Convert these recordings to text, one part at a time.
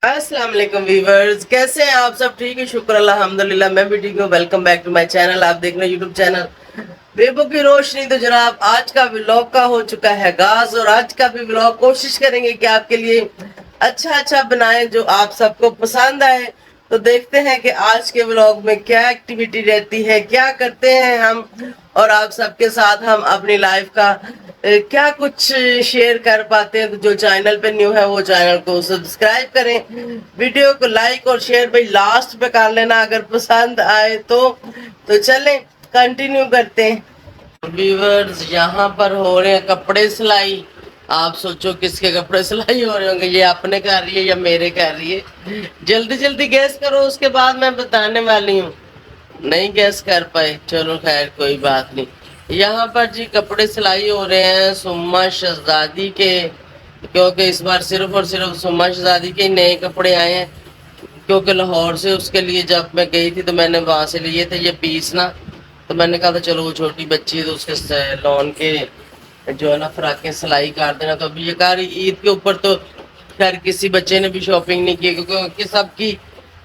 السلام علیکم ویورز، کیسے ہیں آپ سب؟ ٹھیک ہے، شکر الحمدللہ، میں بھی ٹھیک ہوں۔ Welcome back to my channel. آپ دیکھ رہے ہیں یوٹیوب چینل بیبو کی روشنی۔ تو جناب آج کا ولاگ کا ہو چکا ہے آغاز، اور آج کا بھی ولاگ کوشش کریں گے کہ آپ کے لیے اچھا بنائیں جو آپ سب کو پسند آئے۔ تو دیکھتے ہیں کہ آج کے ولاگ میں کیا ایکٹیویٹی رہتی ہے، کیا کرتے ہیں ہم، اور آپ سب کے ساتھ ہم اپنی لائف کا کیا کچھ شیئر کر پاتے ہیں۔ جو چینل پہ نیو ہے وہ چینل کو سبسکرائب کریں، ویڈیو کو لائک اور شیئر بھائی لاسٹ پہ کر لینا اگر پسند آئے تو چلیں کنٹینیو کرتے ہیں۔ ویورز یہاں پر ہو رہے ہیں کپڑے سلائی۔ آپ سوچو کس کے کپڑے سلائی ہو رہے ہوں گے، یہ اپنے کر رہی ہے یا میرے کر رہی ہے؟ جلدی گیس کرو، اس کے بعد میں بتانے والی ہوں۔ نہیں گیس کر پائے، چلو خیر کوئی بات نہیں۔ یہاں پر جی کپڑے سلائی ہو رہے ہیں سما شہزادی کے، کیونکہ اس بار صرف اور صرف سما شہزادی کے نئے کپڑے آئے ہیں، کیونکہ لاہور سے اس کے لیے جب میں گئی تھی تو میں نے وہاں سے لیے تھے یہ پیس نا، تو میں نے کہا تھا چلو وہ چھوٹی بچی ہے تو اس کے لون کے جو ہے نا فراکیں سلائی کر دینا۔ تو ابھی یہ کہا رہی عید کے اوپر تو خیر کسی بچے نے بھی شاپنگ نہیں کی، کیونکہ سب کی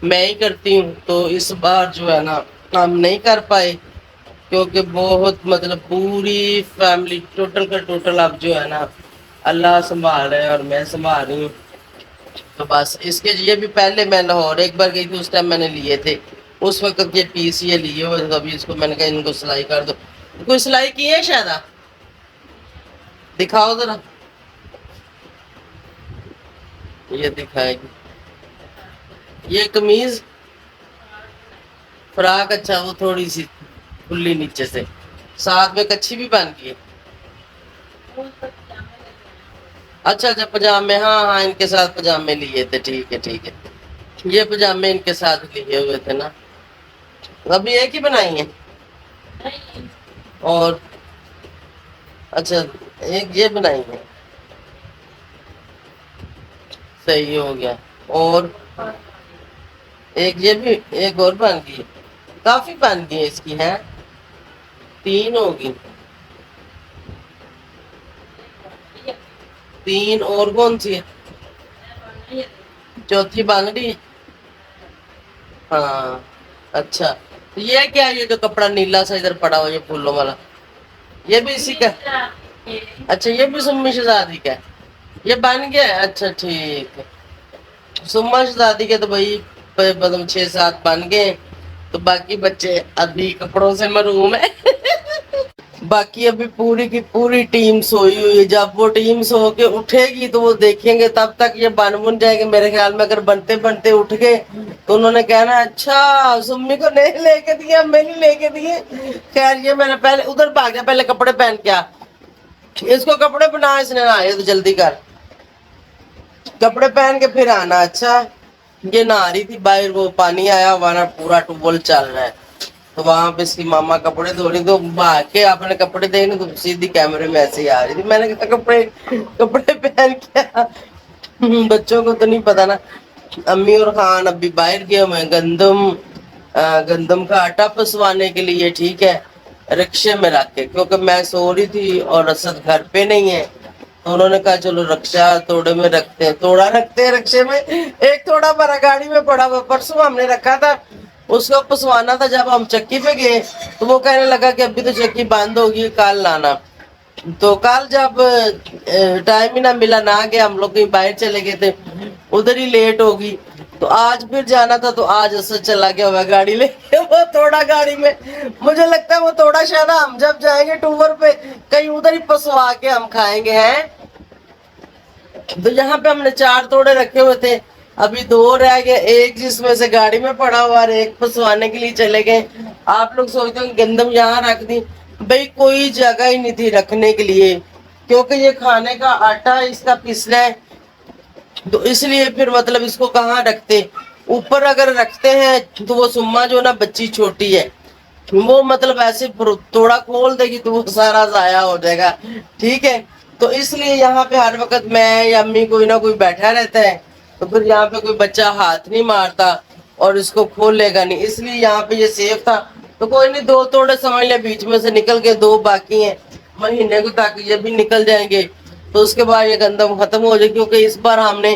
میں ہی کرتی ہوں، تو اس بار جو ہے نا ہم نہیں کر پائے، کیونکہ بہت مطلب پوری فیملی ٹوٹل کا ٹوٹل اب جو ہے نا اللہ سنبھال رہے ہیں اور میں سنبھال رہی ہوں۔ تو بس اس کے یہ بھی پہلے میں لاہور ایک بار گئی تھی، اس ٹائم میں نے لیے تھے، اس وقت یہ پیس یہ لیے ہوئے، ابھی اس کو میں نے کہا ان کو سلائی کر دو۔ کوئی سلائی کی ہے شاید؟ دکھاؤ ذرا، یہ دکھائے گی یہ قمیض فراق، اچھا وہ تھوڑی سی کھلی نیچے سے، ساتھ میں کچھی بھی بن گئی ہے۔ اچھا پجامے، ہاں ان کے ساتھ پجامے لیے تھے، ٹھیک ہے، یہ پجامے ان کے ساتھ لیے ہوئے تھے نا۔ ابھی ایک ہی بنائی ہیں اور اچھا ایک یہ بنائی ہے، صحیح ہو گیا۔ اور ایک یہ بھی ایک اور بن گئی، کافی بن گئی اس کی ہیں، 3 ہوگی، 3 اور کون سی ہے؟ چوتھی بن رہی ہے، ہاں اچھا۔ یہ کیا، یہ جو کپڑا نیلا سا ادھر پڑا ہوا یہ پھولوں والا، یہ بھی اسی کا؟ اچھا یہ بھی سمی شہزادی کا ہے، یہ بن گیا ہے، اچھا ٹھیک ہے۔ سما شہزادی کے تو بھائی 6-7 بن گئے، تو باقی بچے ابھی کپڑوں سے محروم ہیں۔ باقی ابھی پوری کی پوری ٹیم سوئی ہوئی ہے، جب وہ ٹیم سو کے اٹھے گی تو وہ دیکھیں گے، تب تک یہ بن جائے گے میرے خیال میں۔ اگر بنتے اٹھ گئے تو انہوں نے کہنا اچھا سمی کو نہیں لے کے دیے، ہمیں نہیں لے کے دیے۔ خیر یہ میں نے پہلے ادھر بھاگ جا، پہلے کپڑے پہن کے آ، اس کو کپڑے بنا، اس نے نہ آئے تو جلدی کر، کپڑے پہن کے پھر آنا۔ اچھا یہ نہ آ رہی تھی باہر، وہ پانی آیا ہمارا پورا ٹوبل چل رہا ہے، تو وہاں پہ اس کی ماما کپڑے دھو رہی، تو بھاگ کے اپنے کپڑے دیکھنے تو سیدھی کیمرے میں ایسے ہی آ رہی تھی۔ میں نے کہا کپڑے پہن کے بچوں کو تو نہیں پتا نا۔ امی اور خان ابھی باہر گئے ہوئے ہیں گندم کا آٹا پسوانے کے لیے، ٹھیک ہے، رکشے میں رکھ کے، کیونکہ میں سو رہی تھی اور اسد گھر پہ نہیں ہے، تو انہوں نے کہا چلو رکشا توڑے میں رکھتے ہیں، توڑا رکھتے ہیں رکشے میں۔ ایک توڑا بھرا گاڑی میں پڑا ہوا، پرسوں ہم نے رکھا تھا، اس کو پسوانا تھا، جب ہم چکی پہ گئے تو وہ کہنے لگا کہ ابھی تو چکی بند ہوگی، کل لانا۔ تو کل جب ٹائم ہی نہ ملا، نہ گیا، ہم لوگ کہیں باہر چلے گئے تھے، ادھر ہی لیٹ ہوگی، تو آج پھر جانا تھا، تو آج اسے چلا گیا ہوا گاڑی لے کے، وہ توڑا گاڑی میں۔ مجھے لگتا ہے وہ توڑا شاید ہم جب جائیں گے ٹور پہ کہیں ادھر ہی پسوا کے ہم کھائیں گے ہیں۔ تو یہاں پہ ہم نے 4 توڑے رکھے ہوئے تھے، ابھی 2 رہ گئے، ایک جس میں سے گاڑی میں پڑا ہوا اور ایک پسوانے کے لیے چلے گئے۔ آپ لوگ سوچتے ہیں گندم یہاں رکھ دی، بھئی کوئی جگہ ہی نہیں تھی رکھنے کے لیے، کیونکہ یہ کھانے کا آٹا اس کا پسنا ہے، تو اس لیے پھر مطلب اس کو کہاں رکھتے۔ اوپر اگر رکھتے ہیں تو وہ سما جو نا بچی چھوٹی ہے، وہ مطلب ایسے توڑا کھول دے گی تو وہ سارا ضائع ہو جائے گا، ٹھیک ہے۔ تو اس لیے یہاں پہ ہر وقت میں یا امی کوئی نہ کوئی بیٹھا رہتا ہے، تو پھر یہاں پہ کوئی بچہ ہاتھ نہیں مارتا اور اس کو کھول لے گا نہیں، اس لیے یہاں پہ یہ سیف تھا۔ تو کوئی نہیں، 2 توڑے سمجھ لیں بیچ میں سے نکل کے، 2 باقی ہیں، مہینے کو تاکہ یہ بھی نکل جائیں گے، تو اس کے بعد یہ گندم ختم ہو جائے، کیونکہ اس بار ہم نے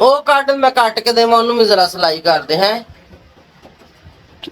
ਉਹ ਕੱਟ ਮੈਂ ਕੱਟ ਕੇ ਦੇਵਾਂ ਉਹਨੂੰ ਵੀ ਜ਼ਰਾ ਸਿਲਾਈ ਕਰ ਦੇ ਹੈ।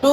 2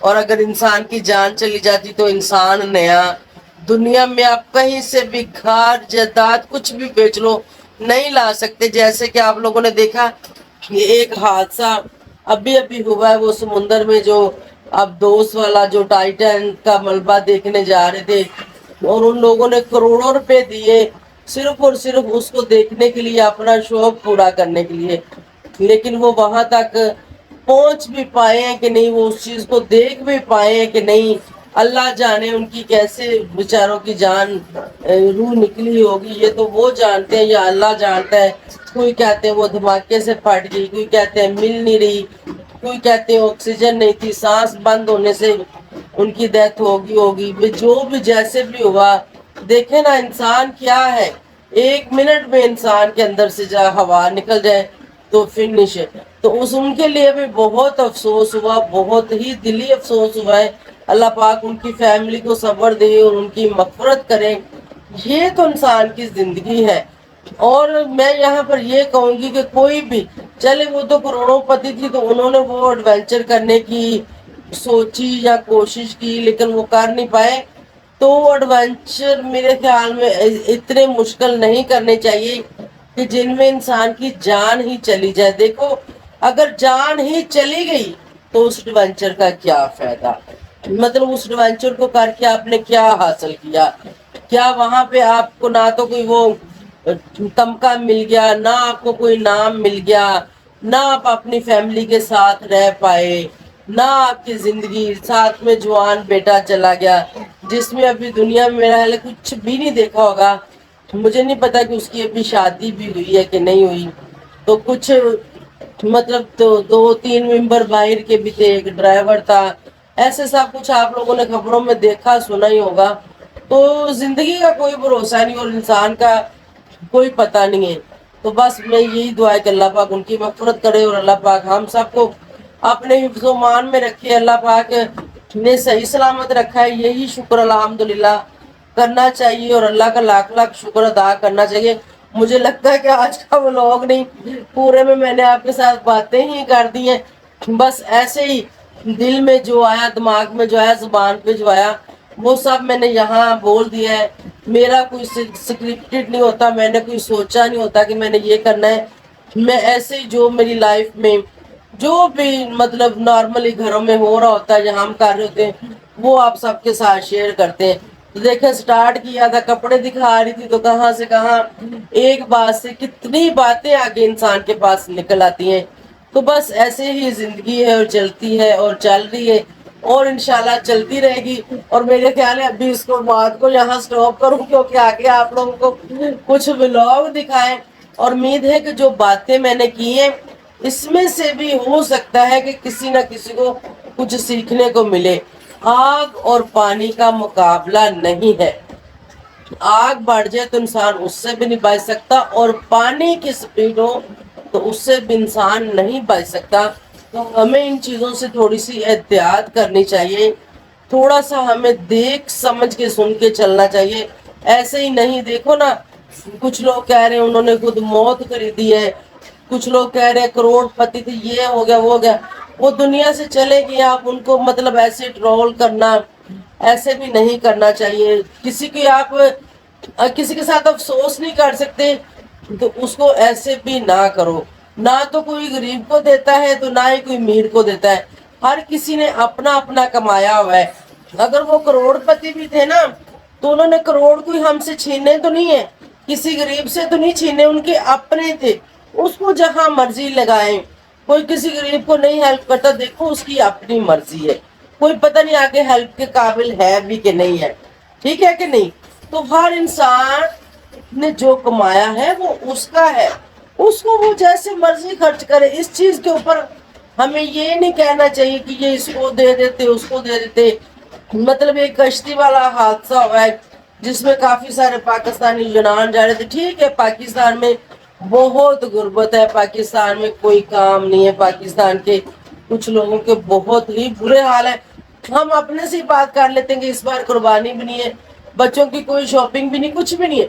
اور اگر انسان کی جان چلی جاتی تو انسان نیا، دنیا میں آپ کہیں سے بھی گھر جائیداد کچھ بھی بیچ لو نہیں لا سکتے۔ جیسے کہ آپ لوگوں نے دیکھا یہ ایک حادثہ ابھی ابھی ہوا ہے، وہ سمندر میں جو اب دوست والا جو ٹائٹن کا ملبہ دیکھنے جا رہے تھے، اور ان لوگوں نے کروڑوں روپے دیے صرف اور صرف اس کو دیکھنے کے لیے، اپنا شوق پورا کرنے کے لیے، لیکن وہ وہاں تک پہنچ بھی پائے ہیں کہ نہیں، وہ اس چیز کو دیکھ بھی پائے ہیں کہ نہیں، اللہ جانے ان کی کیسے بیچاروں کی جان روح نکلی ہوگی، یہ تو وہ جانتے ہیں یا اللہ جانتا ہے۔ کوئی کہتے ہیں وہ دھماکے سے پھٹ گئی، کوئی کہتے ہیں مل نہیں رہی، کوئی کہتے ہیں آکسیجن نہیں تھی، سانس بند ہونے سے ان کی ڈیتھ ہوگی۔ جو بھی جیسے بھی ہوا، دیکھیں نا انسان کیا ہے، ایک منٹ میں انسان کے اندر سے ہوا نکل جائے تو فنش ہے۔ تو ان کے لیے بھی بہت افسوس ہوا، بہت ہی دلی افسوس ہوا ہے۔ اللہ پاک ان کی فیملی کو صبر دے اور ان کی مغفرت کرے۔ یہ تو انسان کی زندگی ہے۔ اور میں یہاں پر یہ کہوں گی کہ کوئی بھی چلے، وہ تو کروڑوں پتی تھی تو انہوں نے وہ ایڈونچر کرنے کی سوچی یا کوشش کی، لیکن وہ کر نہیں پائے۔ تو ایڈونچر میرے خیال میں اتنے مشکل نہیں کرنے چاہیے کہ جن میں انسان کی جان ہی چلی جائے۔ دیکھو اگر جان ہی چلی گئی تو اس ایڈونچر کا کیا فائدہ، مطلب اس ایڈونچر کو کر کے آپ نے کیا حاصل کیا؟ کیا وہاں پہ آپ کو نہ تو کوئی وہ تمغہ مل گیا، نہ آپ کو کوئی نام مل گیا، نہ آپ اپنی فیملی کے ساتھ رہ پائے، نہ آپ کی زندگی ساتھ میں جوان بیٹا چلا گیا جس میں ابھی دنیا میں میرا حال کچھ بھی نہیں دیکھا ہوگا۔ مجھے نہیں پتا کہ اس کی ابھی شادی بھی ہوئی ہے کہ نہیں ہوئی۔ تو کچھ مطلب تو 2-3 ممبر باہر کے بھی تھے، ایک ڈرائیور تھا، ایسے سب کچھ آپ لوگوں نے خبروں میں دیکھا سنا ہی ہوگا۔ تو زندگی کا کوئی بھروسہ نہیں اور انسان کا کوئی پتہ نہیں ہے۔ تو بس میں یہی دعا ہے کہ اللہ پاک ان کی مغفرت کرے اور اللہ پاک ہم سب کو اپنے حفظ و مان میں رکھے۔ اللہ پاک نے صحیح سلامت رکھا ہے، یہی شکر الحمدللہ کرنا چاہیے اور اللہ کا لاکھ لاکھ شکر ادا کرنا چاہیے۔ مجھے لگتا ہے کہ آج کا ولاگ نہیں پورے میں نے آپ کے ساتھ باتیں ہی کر دی ہیں، بس ایسے ہی دل میں جو آیا، دماغ میں جو آیا، زبان پہ جو آیا وہ سب میں نے یہاں بول دیا ہے۔ میرا کوئی سکرپٹڈ نہیں ہوتا، میں نے کوئی سوچا نہیں ہوتا کہ میں نے یہ کرنا ہے۔ میں ایسے ہی جو میری لائف میں جو بھی مطلب نارملی گھروں میں ہو رہا ہوتا ہے یا ہم کر رہے ہوتے ہیں وہ آپ سب کے ساتھ شیئر کرتے ہیں۔ دیکھیں سٹارٹ کیا تھا کپڑے دکھا رہی تھی تو کہاں سے کہاں ایک بات سے کتنی باتیں آگے انسان کے پاس نکل آتی ہیں۔ تو بس ایسے ہی زندگی ہے اور چلتی ہے اور چل رہی ہے اور انشاءاللہ چلتی رہے گی۔ اور میرے خیال ہے ابھی اس کو بات کو یہاں سٹاپ کروں کیونکہ آگے آپ لوگوں کو کچھ ولاگ دکھائیں، اور امید ہے کہ جو باتیں میں نے کی ہیں اس میں سے بھی ہو سکتا ہے کہ کسی نہ کسی کو کچھ سیکھنے کو ملے۔ آگ اور پانی کا مقابلہ نہیں ہے، آگ بڑھ جائے تو انسان اس سے بھی نہیں بچ سکتا، اور پانی کی سپیڈ ہو تو اس سے بھی انسان نہیں بچ سکتا۔ تو ہمیں ان چیزوں سے تھوڑی سی احتیاط کرنی چاہیے، تھوڑا سا ہمیں دیکھ سمجھ کے سن کے چلنا چاہیے۔ ایسے ہی نہیں، دیکھو نا کچھ لوگ کہہ رہے ہیں انہوں نے خود موت خریدی ہے، کچھ لوگ کہہ رہے ہیں کروڑ پتی تھی، یہ ہو گیا وہ ہو گیا، وہ دنیا سے چلے گئے، آپ ان کو مطلب ایسے ٹرول کرنا ایسے بھی نہیں کرنا چاہیے۔ کسی کی آپ کسی کے ساتھ افسوس نہیں کر سکتے تو اس کو ایسے بھی نہ کرو۔ نہ تو کوئی غریب کو دیتا ہے تو نہ ہی کوئی امیر کو دیتا ہے، ہر کسی نے اپنا اپنا کمایا ہوا ہے۔ اگر وہ کروڑ پتی بھی تھے نا تو انہوں نے کروڑ کوئی ہم سے چھینے تو نہیں ہے، کسی غریب سے تو نہیں چھینے، ان کے اپنے تھے، اس کو جہاں مرضی لگائیں۔ کوئی کسی غریب کو نہیں ہیلپ کرتا، دیکھو اس کی اپنی مرضی ہے، کوئی پتہ نہیں آگے ہیلپ کے قابل ہے بھی کہ نہیں ہے، ٹھیک ہے کہ نہیں؟ تو ہر انسان نے جو کمایا ہے وہ اس کا ہے، اس کو وہ جیسے مرضی خرچ کرے۔ اس چیز کے اوپر ہمیں یہ نہیں کہنا چاہیے کہ یہ اس کو دے دیتے اس کو دے دیتے۔ مطلب ایک کشتی والا حادثہ ہوا ہے جس میں کافی سارے پاکستانی یونان جا رہے تھے۔ ٹھیک ہے پاکستان میں بہت غربت ہے، پاکستان میں کوئی کام نہیں ہے، پاکستان کے کچھ لوگوں کے بہت ہی برے حال ہے۔ ہم اپنے سے ہی بات کر لیتے ہیں کہ اس بار قربانی بھی نہیں ہے، بچوں کی کوئی شاپنگ بھی نہیں، کچھ بھی نہیں ہے،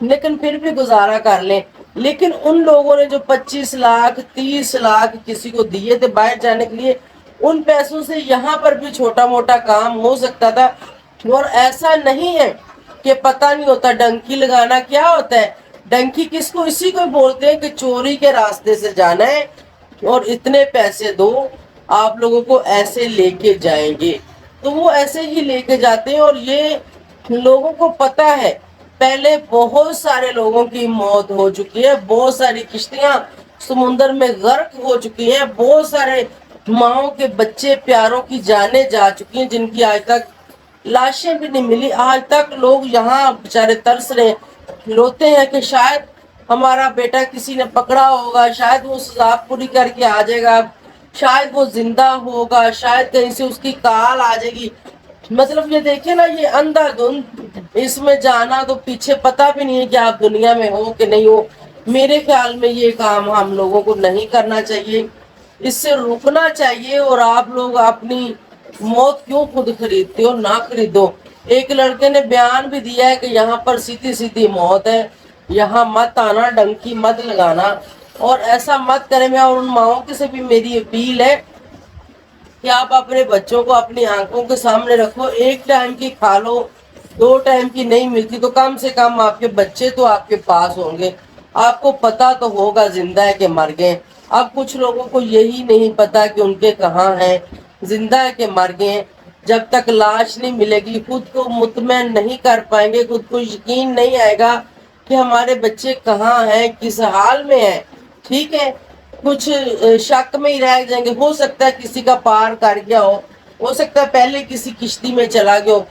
لیکن پھر بھی گزارا کر لیں۔ لیکن ان لوگوں نے جو 25 لاکھ 30 لاکھ کسی کو دیے تھے باہر جانے کے لیے، ان پیسوں سے یہاں پر بھی چھوٹا موٹا کام ہو سکتا تھا. اور ایسا نہیں ہے کہ پتہ نہیں ہوتا ڈنکی لگانا کیا ہوتا ہے. ڈنکی کس کو؟ اسی کو بولتے ہیں کہ چوری کے راستے سے جانا ہے اور اتنے پیسے دو آپ لوگوں کو ایسے لے کے جائیں گے. تو وہ ایسے ہی لے کے جاتے ہیں. اور یہ لوگوں کو پتہ ہے پہلے بہت سارے لوگوں کی موت ہو چکی ہے, بہت ساری کشتیاں سمندر میں غرق ہو چکی ہیں, بہت سارے ماؤں کے بچے پیاروں کی جانیں جا چکی ہیں جن کی آج تک لاشیں بھی نہیں ملی. آج تک لوگ یہاں بےچارے ترس رہے روتے ہیں کہ شاید ہمارا بیٹا کسی نے پکڑا ہوگا, شاید وہ سزا پوری کر کے آ جائے گا, شاید وہ زندہ ہوگا, شاید کہیں سے اس کی کال آ جائے گی. مطلب یہ دیکھیں نا, یہ اندھا دھند اس میں جانا تو پیچھے پتہ بھی نہیں ہے کہ آپ دنیا میں ہو کہ نہیں ہو. میرے خیال میں یہ کام ہم لوگوں کو نہیں کرنا چاہیے, اس سے رکنا چاہیے. اور آپ لوگ اپنی موت کیوں خود خریدتے ہو؟ نہ خریدو. ایک لڑکے نے بیان بھی دیا ہے کہ یہاں پر سیدھی سیدھی موت ہے, یہاں مت آنا, ڈنکی مت لگانا اور ایسا مت کرے. میں اور ان ماؤں کے سے بھی میری اپیل ہے کہ آپ اپنے بچوں کو اپنی آنکھوں کے سامنے رکھو. ایک ٹائم کی کھا لو, 2 ٹائم کی نہیں ملتی تو کم سے کم آپ کے بچے تو آپ کے پاس ہوں گے, آپ کو پتا تو ہوگا زندہ ہے کہ مر گئے. اب کچھ لوگوں کو یہی نہیں پتا کہ ان کے کہاں ہیں, زندہ ہے کہ مر گئے. جب تک لاش نہیں ملے گی خود کو مطمئن نہیں کر پائیں گے, خود کو یقین نہیں آئے گا کہ ہمارے بچے کہاں ہیں, کس حال میں ہیں. ٹھیک ہے, کچھ شک میں ہی رہ جائیں گے. ہو سکتا ہے کسی کا پار کر گیا ہو سکتا ہے پہلے کسی کشتی میں چلا گیا ہو.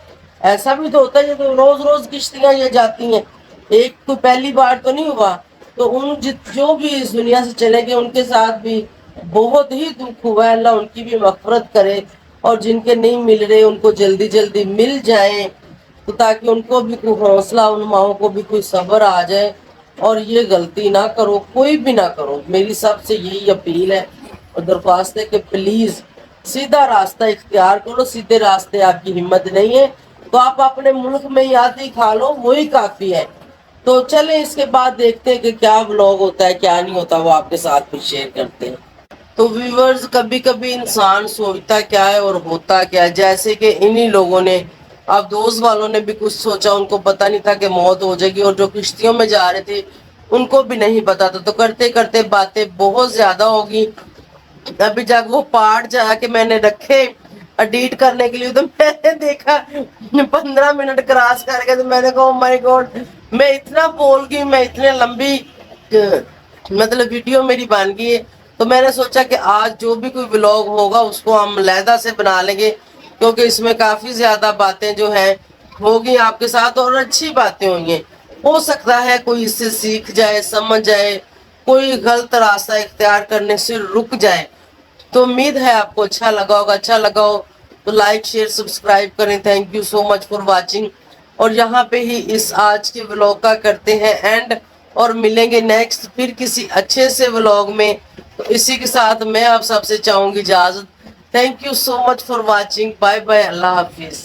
ایسا بھی تو ہوتا ہے, تو روز روز کشتیاں یہ جاتی ہیں, ایک تو پہلی بار تو نہیں ہوا. تو ان جو بھی اس دنیا سے چلے گئے ان کے ساتھ بھی بہت ہی دکھ ہوا ہے. اللہ ان کی بھی مغفرت کرے, اور جن کے نہیں مل رہے ان کو جلدی جلدی مل جائیں, تو تاکہ ان کو بھی کوئی حوصلہ, ان ماؤں کو بھی کوئی صبر آ جائے. اور یہ غلطی نہ کرو, کوئی بھی نہ کرو. میری سب سے یہی اپیل ہے اور درخواست ہے کہ پلیز سیدھا راستہ اختیار کرو. سیدھے راستے آپ کی ہمت نہیں ہے تو آپ اپنے ملک میں ہی آتی کھا لو, وہی کافی ہے. تو چلیں اس کے بعد دیکھتے ہیں کہ کیا ولاگ ہوتا ہے کیا نہیں ہوتا, وہ آپ کے ساتھ کچھ شیئر کرتے ہیں. تو ویورز, کبھی کبھی انسان سوچتا کیا ہے اور ہوتا کیا ہے. جیسے کہ انہی لوگوں نے, اب دوست والوں نے بھی کچھ سوچا, ان کو پتہ نہیں تھا کہ موت ہو جائے گی, اور جو کشتیوں میں جا رہے تھے ان کو بھی نہیں پتا تھا. تو کرتے کرتے باتیں بہت زیادہ ہوگی. ابھی جب وہ پارٹ جا کے میں نے رکھے ایڈیٹ کرنے کے لیے تو میں نے دیکھا 15 منٹ کراس کر کے, تو میں نے کہا او مائی گاڈ, میں اتنا بول گئی, میں اتنے لمبی مطلب ویڈیو میری بن گئی ہے. تو میں نے سوچا کہ آج جو بھی کوئی ولاگ ہوگا اس کو ہم علیحدہ سے بنا لیں گے, کیونکہ اس میں کافی زیادہ باتیں جو ہیں ہوگی آپ کے ساتھ, اور اچھی باتیں ہوئی ہیں. ہو سکتا ہے کوئی اس سے سیکھ جائے, سمجھ جائے, کوئی غلط راستہ اختیار کرنے سے رک جائے. تو امید ہے آپ کو اچھا لگا ہوگا. اچھا لگا ہو تو لائک شیئر سبسکرائب کریں. Thank you so much for watching. اور یہاں پہ ہی اس آج کے ولاگ کا کرتے ہیں اینڈ, اور ملیں گے نیکسٹ پھر کسی اچھے سے ولاگ میں. تو اسی کے ساتھ میں آپ سب سے چاہوں گی اجازت. Thank you so much for watching. Bye bye, Allah حافظ.